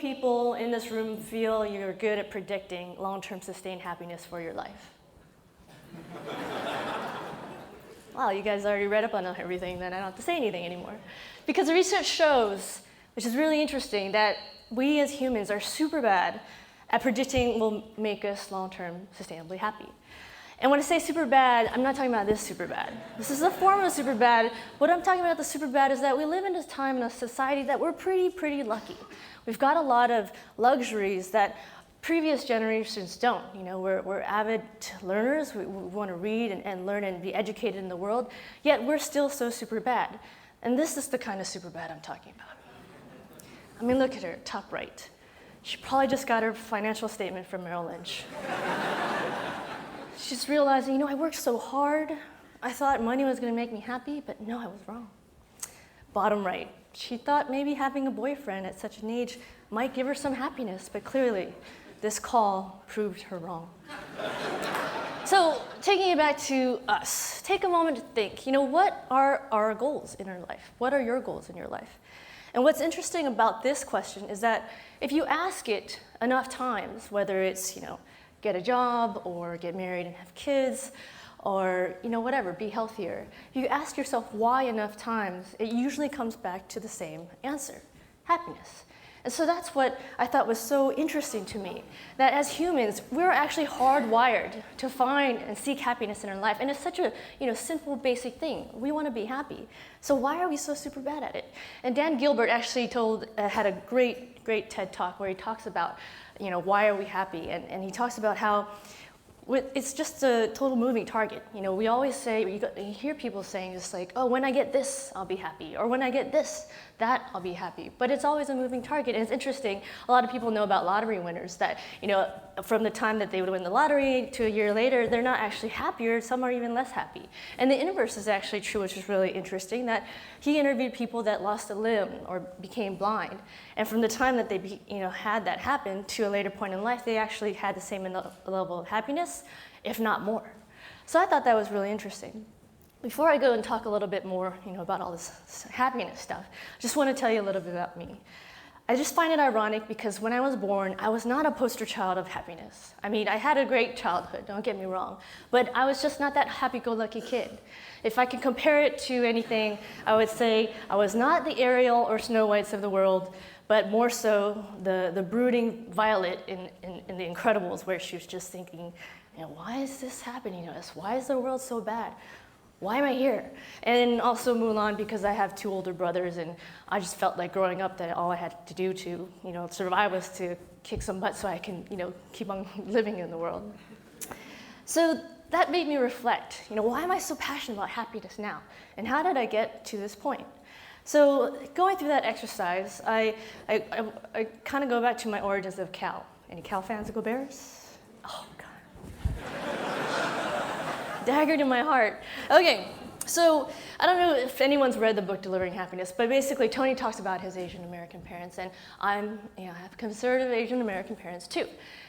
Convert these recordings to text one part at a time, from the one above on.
people in this room feel you're good at predicting long-term sustained happiness for your life? Wow, you guys already read up on everything, then I don't have to say anything anymore. Because the research shows, which is really interesting, that we as humans are super bad at predicting what will make us long-term sustainably happy. And when I say super bad, I'm not talking about this super bad. This is a form of super bad. What I'm talking about the super bad is that we live in this time in a society that we're pretty lucky. We've got a lot of luxuries that previous generations don't. You know, we're avid learners. We want to read and learn and be educated in the world, yet we're still so super bad. And this is the kind of super bad I'm talking about. I mean, look at her, top right. She probably just got her financial statement from Merrill Lynch. She's realizing, you know, I worked so hard. I thought money was going to make me happy, but no, I was wrong. Bottom right, she thought maybe having a boyfriend at such an age might give her some happiness, but clearly this call proved her wrong. So taking it back to us, take a moment to think, you know, what are our goals in our life? What are your goals in your life? And what's interesting about this question is that if you ask it enough times, whether it's, you know, get a job or get married and have kids or, you know, whatever, be healthier, you ask yourself why enough times, it usually comes back to the same answer, happiness. And so that's what I thought was so interesting to me, that as humans, we're actually hardwired to find and seek happiness in our life. And it's such a, you know, simple, basic thing. We want to be happy. So why are we so super bad at it? And Dan Gilbert actually had a great TED Talk where he talks about, you know, why are we happy? And he talks about how it's just a total moving target. You know, we always say, you hear people saying just like, oh, when I get this, I'll be happy. Or when I get this, that, I'll be happy. But it's always a moving target. And it's interesting, a lot of people know about lottery winners that, you know, from the time that they would win the lottery to a year later, they're not actually happier. Some are even less happy. And the inverse is actually true, which is really interesting, that he interviewed people that lost a limb or became blind. And from the time that they had that happen to a later point in life, they actually had the same level of happiness, if not more. So I thought that was really interesting. Before I go and talk a little bit more, you know, about all this happiness stuff, I just want to tell you a little bit about me. I just find it ironic because when I was born, I was not a poster child of happiness. I mean, I had a great childhood, don't get me wrong, but I was just not that happy-go-lucky kid. If I could compare it to anything, I would say I was not the Ariel or Snow Whites of the world, but more so the brooding Violet in The Incredibles, where she was just thinking, you know, why is this happening to us? Why is the world so bad? Why am I here? And also Mulan, because I have two older brothers, and I just felt like growing up that all I had to do to, you know, survive was to kick some butt so I can, you know, keep on living in the world. So that made me reflect, you know, why am I so passionate about happiness now? And how did I get to this point? So going through that exercise, I kind of go back to my origins of Cal. Any Cal fans? Go Bears? Oh, God. Dagger to my heart. Okay, so I don't know if anyone's read the book Delivering Happiness, but basically Tony talks about his Asian American parents, and I have conservative Asian American parents too.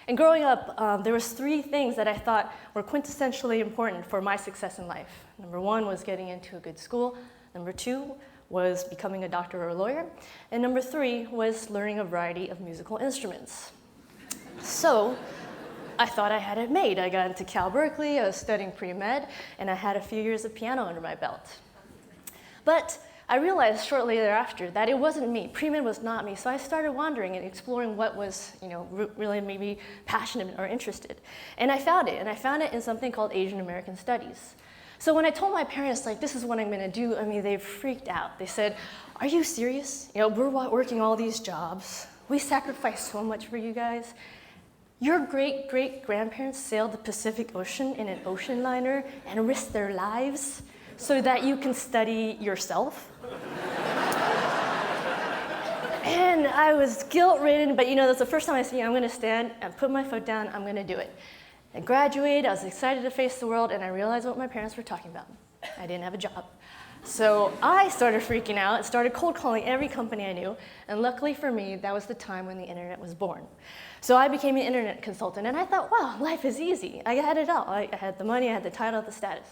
And growing up, there was 3 things that I thought were quintessentially important for my success in life. Number 1 was getting into a good school. Number 2 was becoming a doctor or a lawyer. And number 3 was learning a variety of musical instruments. So I thought I had it made. I got into Cal Berkeley, I was studying pre-med, and I had a few years of piano under my belt. But I realized shortly thereafter that it wasn't me. Pre-med was not me, so I started wandering and exploring what was, you know, really made me passionate or interested. And I found it in something called Asian American Studies. So when I told my parents, like, this is what I'm gonna do, I mean, they freaked out. They said, are you serious? You know, we're working all these jobs. We sacrificed so much for you guys. Your great-great-grandparents sailed the Pacific Ocean in an ocean liner and risked their lives so that you can study yourself? And I was guilt-ridden, but you know, that's the first time I said, I'm gonna stand and put my foot down, I'm gonna do it. I graduated, I was excited to face the world, and I realized what my parents were talking about. I didn't have a job. So I started freaking out and started cold calling every company I knew, and luckily for me, that was the time when the internet was born. So I became an internet consultant, and I thought, wow, life is easy. I had it all. I had the money, I had the title, the status.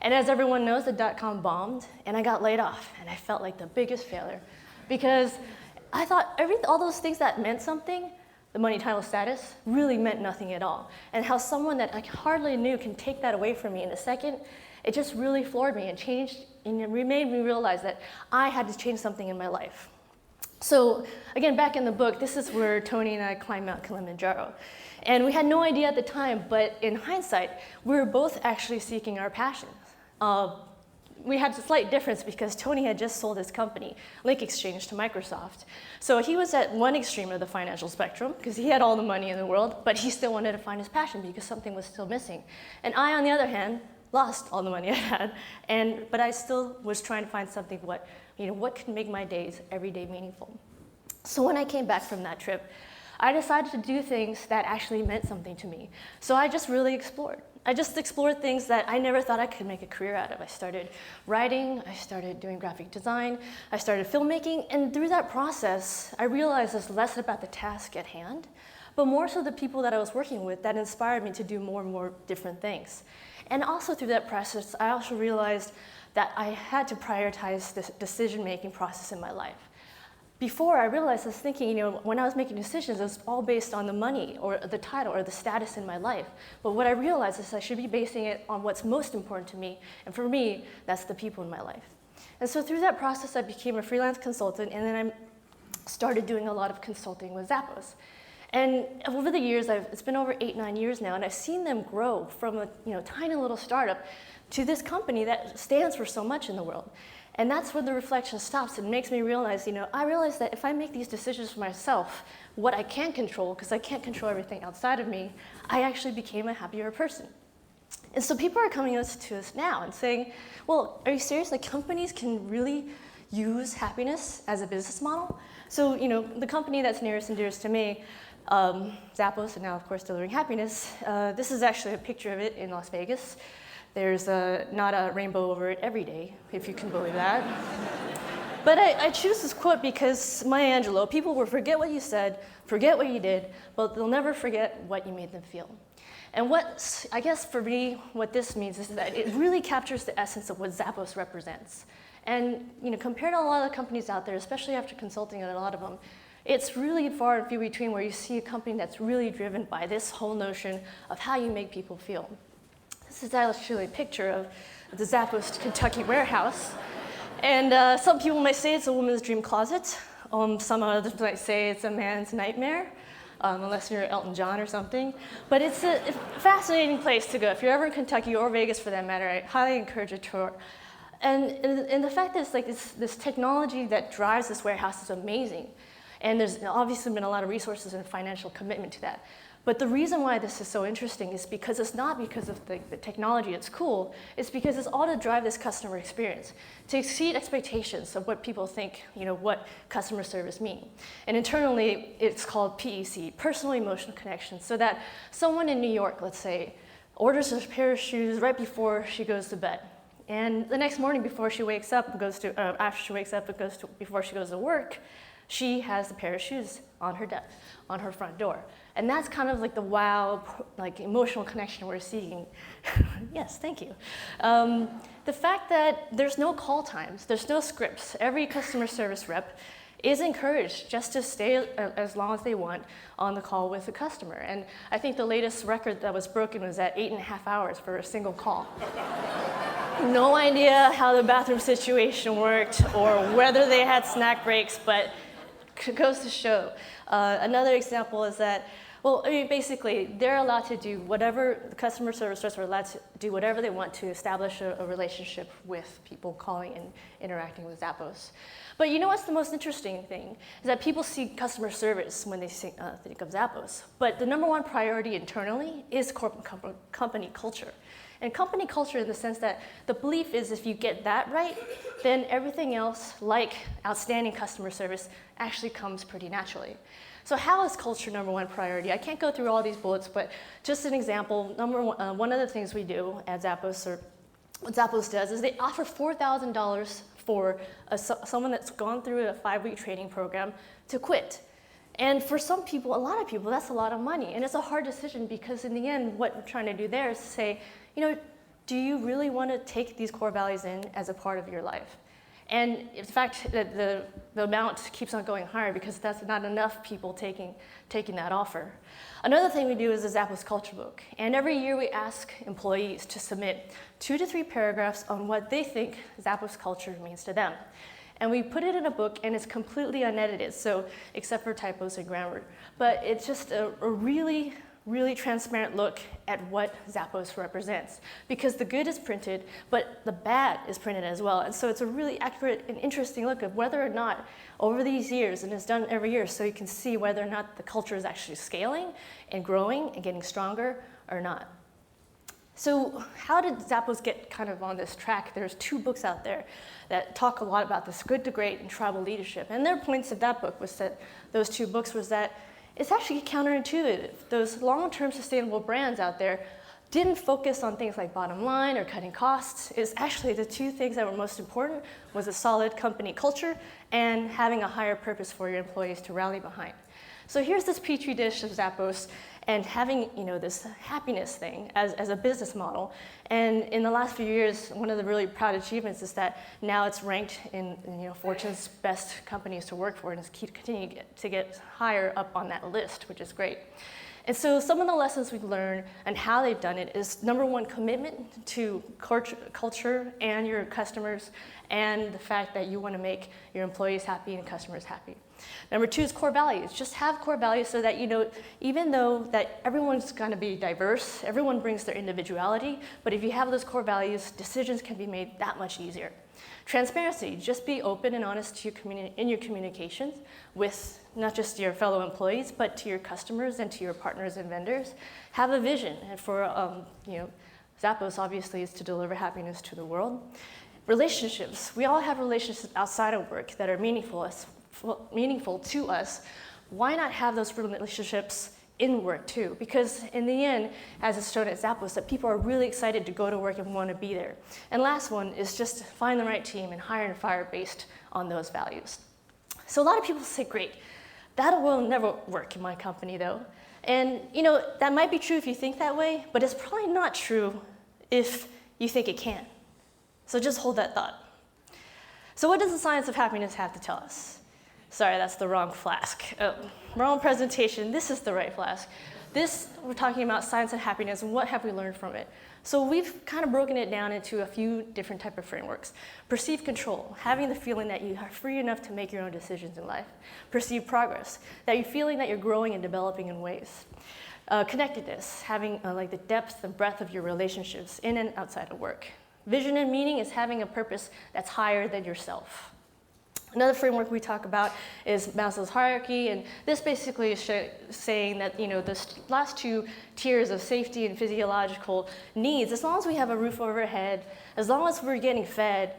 And as everyone knows, the dot-com bombed, and I got laid off, and I felt like the biggest failure because I thought all those things that meant something, the money, title, status, really meant nothing at all. And how someone that I hardly knew can take that away from me in a second, it just really floored me and changed, and it made me realize that I had to change something in my life. So again, back in the book, this is where Tony and I climbed Mount Kilimanjaro. And we had no idea at the time, but in hindsight, we were both actually seeking our passions. We had a slight difference because Tony had just sold his company, Link Exchange, to Microsoft. So he was at one extreme of the financial spectrum because he had all the money in the world, but he still wanted to find his passion because something was still missing. And I, on the other hand, lost all the money I had, but I still was trying to find something what can make my days every day meaningful. So when I came back from that trip, I decided to do things that actually meant something to me. So I just really explored. I just explored things that I never thought I could make a career out of. I started writing, I started doing graphic design, I started filmmaking, and through that process, I realized it's less about the task at hand, but more so the people that I was working with that inspired me to do more and more different things. And also through that process, I also realized that I had to prioritize this decision-making process in my life. Before, I realized I was thinking, when I was making decisions, it was all based on the money or the title or the status in my life. But what I realized is I should be basing it on what's most important to me. And for me, that's the people in my life. And so through that process, I became a freelance consultant, and then I started doing a lot of consulting with Zappos. And over the years, it's been over 8-9 years now, and I've seen them grow from a tiny little startup to this company that stands for so much in the world. And that's where the reflection stops. It makes me realize, I realize that if I make these decisions for myself, what I can control, because I can't control everything outside of me, I actually became a happier person. And so people are coming to us now and saying, well, are you serious? Like, companies can really use happiness as a business model? So, the company that's nearest and dearest to me, Zappos, and now, of course, delivering happiness, this is actually a picture of it in Las Vegas. There's not a rainbow over it every day, if you can believe that. But I choose this quote because Maya Angelou, people will forget what you said, forget what you did, but they'll never forget what you made them feel. And I guess for me, what this means is that it really captures the essence of what Zappos represents. And compared to a lot of the companies out there, especially after consulting at a lot of them, it's really far and few between where you see a company that's really driven by this whole notion of how you make people feel. This is actually a picture of the Zappos Kentucky warehouse. And some people might say it's a woman's dream closet. Some others might say it's a man's nightmare, unless you're Elton John or something. But it's a fascinating place to go. If you're ever in Kentucky or Vegas for that matter, I highly encourage a tour. And the fact is, this technology that drives this warehouse is amazing. And there's obviously been a lot of resources and financial commitment to that. But the reason why this is so interesting is because it's not because of the technology, it's cool, it's because it's all to drive this customer experience, to exceed expectations of what people think, what customer service mean. And internally, it's called PEC, personal emotional connection, so that someone in New York, let's say, orders a pair of shoes right before she goes to bed. And the next morning before she wakes up, after she wakes up, before she goes to work, she has the pair of shoes on her desk, on her front door. And that's kind of like the wow, emotional connection we're seeking. Yes, thank you. The fact that there's no call times, there's no scripts. Every customer service rep is encouraged just to stay as long as they want on the call with the customer. And I think the latest record that was broken was at 8.5 hours for a single call. No idea how the bathroom situation worked or whether they had snack breaks, but it goes to show. Another example is that, basically, they're allowed to do whatever, the customer service reps are allowed to do whatever they want to establish a relationship with people calling and interacting with Zappos. But what's the most interesting thing is that people see customer service when they think of Zappos. But the number one priority internally is company culture. And company culture in the sense that the belief is if you get that right, then everything else, like outstanding customer service, actually comes pretty naturally. So how is culture number one priority? I can't go through all these bullets, but just an example, one of the things we do at Zappos, or what Zappos does, is they offer $4,000 for someone that's gone through a 5-week training program to quit. And for some people, a lot of people, that's a lot of money. And it's a hard decision because in the end, what we're trying to do there is say, do you really want to take these core values in as a part of your life? And in fact, the amount keeps on going higher because that's not enough people taking that offer. Another thing we do is the Zappos Culture Book. And every year we ask employees to submit 2 to 3 paragraphs on what they think Zappos culture means to them. And we put it in a book, and it's completely unedited, so except for typos and grammar. But it's just a really transparent look at what Zappos represents. Because the good is printed, but the bad is printed as well. And so it's a really accurate and interesting look of whether or not, over these years, and it's done every year, so you can see whether or not the culture is actually scaling and growing and getting stronger or not. So how did Zappos get kind of on this track? There's 2 books out there that talk a lot about this Good to Great and Tribal Leadership. And their points of that book was that those 2 books was that it's actually counterintuitive. Those long-term sustainable brands out there didn't focus on things like bottom line or cutting costs. It's actually the 2 things that were most important was a solid company culture and having a higher purpose for your employees to rally behind. So here's this petri dish of Zappos and having this happiness thing as a business model. And in the last few years, one of the really proud achievements is that now it's ranked in Fortune's best companies to work for, and it's continuing to get higher up on that list, which is great. And so some of the lessons we've learned and how they've done it is, number one, commitment to culture and your customers, and the fact that you want to make your employees happy and customers happy. Number 2 is core values. Just have core values so that even though that everyone's going to be diverse, everyone brings their individuality, but if you have those core values, decisions can be made that much easier. Transparency, just be open and honest in your communications with not just your fellow employees, but to your customers and to your partners and vendors. Have a vision, and for Zappos obviously is to deliver happiness to the world. Relationships, we all have relationships outside of work that are meaningful to us. Why not have those relationships in work too? Because in the end, as it's shown at Zappos, that people are really excited to go to work and want to be there. And last one is just find the right team and hire and fire based on those values. So a lot of people say, great, that will never work in my company though. And that might be true if you think that way, but it's probably not true if you think it can. So just hold that thought. So what does the science of happiness have to tell us? Sorry, that's the wrong flask. Wrong presentation. This is the right flask. We're talking about science and happiness and what have we learned from it. So we've kind of broken it down into a few different type of frameworks. Perceived control, having the feeling that you are free enough to make your own decisions in life. Perceived progress, that you're feeling that you're growing and developing in ways. Connectedness, having like the depth and breadth of your relationships in and outside of work. Vision and meaning is having a purpose that's higher than yourself. Another framework we talk about is Maslow's hierarchy, and this basically is saying that the last 2 tiers of safety and physiological needs, as long as we have a roof over our head, as long as we're getting fed,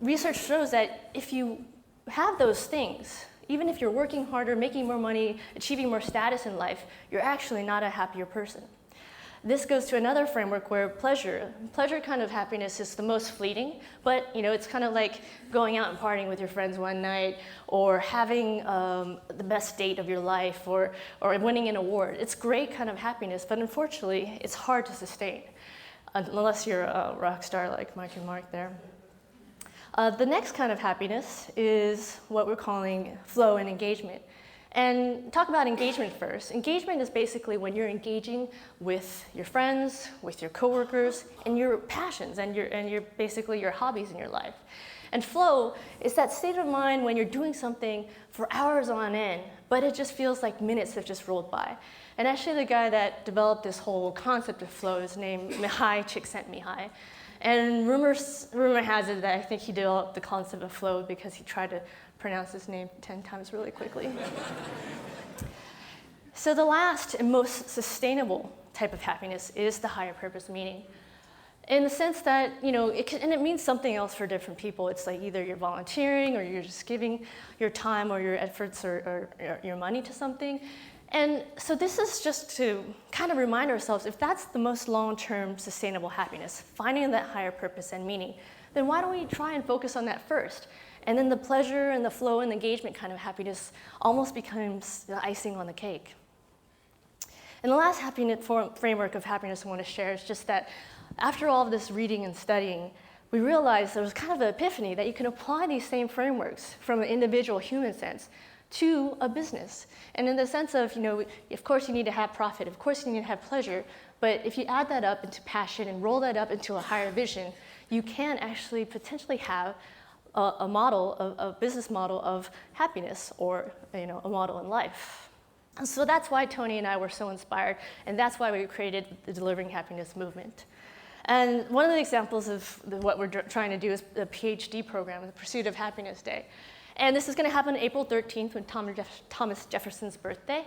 research shows that if you have those things, even if you're working harder, making more money, achieving more status in life, you're actually not a happier person. This goes to another framework where pleasure kind of happiness is the most fleeting, but it's kind of like going out and partying with your friends one night, or having the best date of your life, or winning an award. It's great kind of happiness, but unfortunately, it's hard to sustain, unless you're a rock star like Mike and Mark there. The next kind of happiness is what we're calling flow and engagement. And talk about engagement first. Engagement is basically when you're engaging with your friends, with your coworkers, and your passions and your basically your hobbies in your life. And flow is that state of mind when you're doing something for hours on end, but it just feels like minutes have just rolled by. And actually the guy that developed this whole concept of flow is named Mihai Csikszentmihalyi. And rumor has it that I think he developed the concept of flow because he tried to pronounce his name 10 times really quickly. So the last and most sustainable type of happiness is the higher purpose meaning. In the sense that, it means something else for different people. It's like either you're volunteering or you're just giving your time or your efforts or your money to something. And so this is just to kind of remind ourselves, if that's the most long-term sustainable happiness, finding that higher purpose and meaning, then why don't we try and focus on that first? And then the pleasure and the flow and the engagement kind of happiness almost becomes the icing on the cake. And the last framework of happiness I want to share is just that after all of this reading and studying, we realized there was kind of an epiphany that you can apply these same frameworks from an individual human sense to a business. And in the sense of, of course you need to have profit, of course you need to have pleasure, but if you add that up into passion and roll that up into a higher vision, you can actually potentially have a business model of happiness, or a model in life. And so that's why Tony and I were so inspired, and that's why we created the Delivering Happiness movement. And one of the examples of what we're trying to do is the PhD program, the Pursuit of Happiness Day. And this is going to happen April 13th, when Thomas Jefferson's birthday.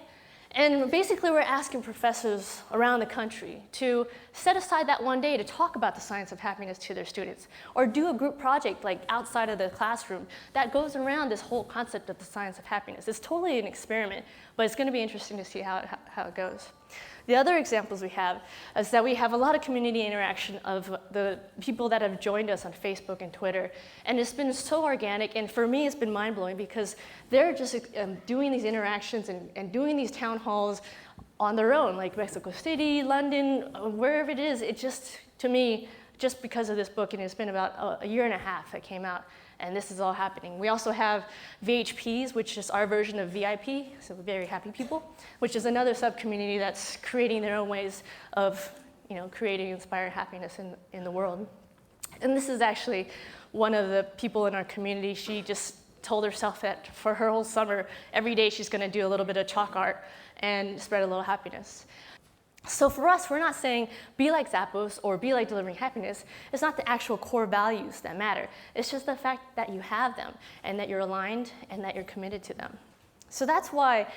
And basically, we're asking professors around the country to set aside that one day to talk about the science of happiness to their students, or do a group project like outside of the classroom that goes around this whole concept of the science of happiness. It's totally an experiment, but it's going to be interesting to see how it goes. The other examples we have is that we have a lot of community interaction of the people that have joined us on Facebook and Twitter. And it's been so organic, and for me it's been mind-blowing because they're just doing these interactions and doing these town halls on their own, like Mexico City, London, wherever it is. It just, to me, just because of this book, and it's been about a year and a half that came out, and this is all happening. We also have VHPs, which is our version of VIP, so Very Happy People, which is another sub-community that's creating their own ways of creating inspired happiness in the world. And this is actually one of the people in our community. She just told herself that for her whole summer, every day she's going to do a little bit of chalk art and spread a little happiness. So for us, we're not saying be like Zappos or be like Delivering Happiness. It's not the actual core values that matter. It's just the fact that you have them and that you're aligned and that you're committed to them. So that's why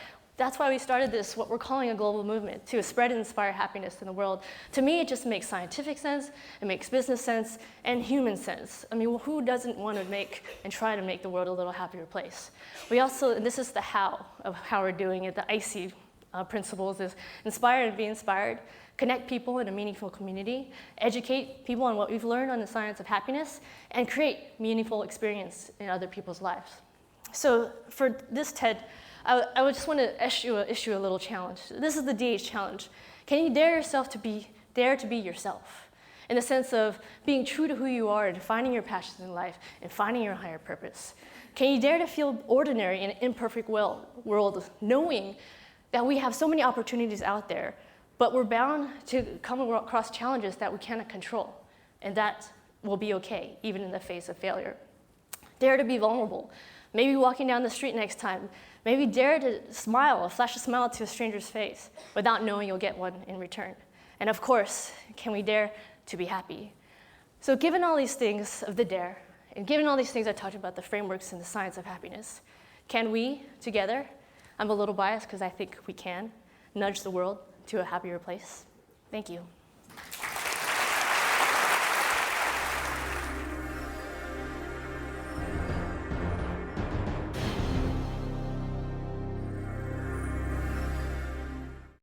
we started this, what we're calling a global movement, to spread and inspire happiness in the world. To me, it just makes scientific sense, it makes business sense, and human sense. I mean, who doesn't want to make and try to make the world a little happier place? We also, and this is the how of how we're doing it, the ICEE principles is inspire and be inspired, connect people in a meaningful community, educate people on what we've learned on the science of happiness, and create meaningful experience in other people's lives. So for this TED, I would just want to issue a little challenge. This is the DH challenge. Can you dare to be yourself? In the sense of being true to who you are and finding your passions in life and finding your higher purpose. Can you dare to feel ordinary in an imperfect world, knowing that we have so many opportunities out there, but we're bound to come across challenges that we cannot control, and that will be okay, even in the face of failure. Dare to be vulnerable. Maybe walking down the street next time, maybe dare to smile, flash a smile to a stranger's face without knowing you'll get one in return. And of course, can we dare to be happy? So given all these things of the dare, and given all these things I talked about, the frameworks and the science of happiness, can we, together, I'm a little biased because I think we can, nudge the world to a happier place? Thank you.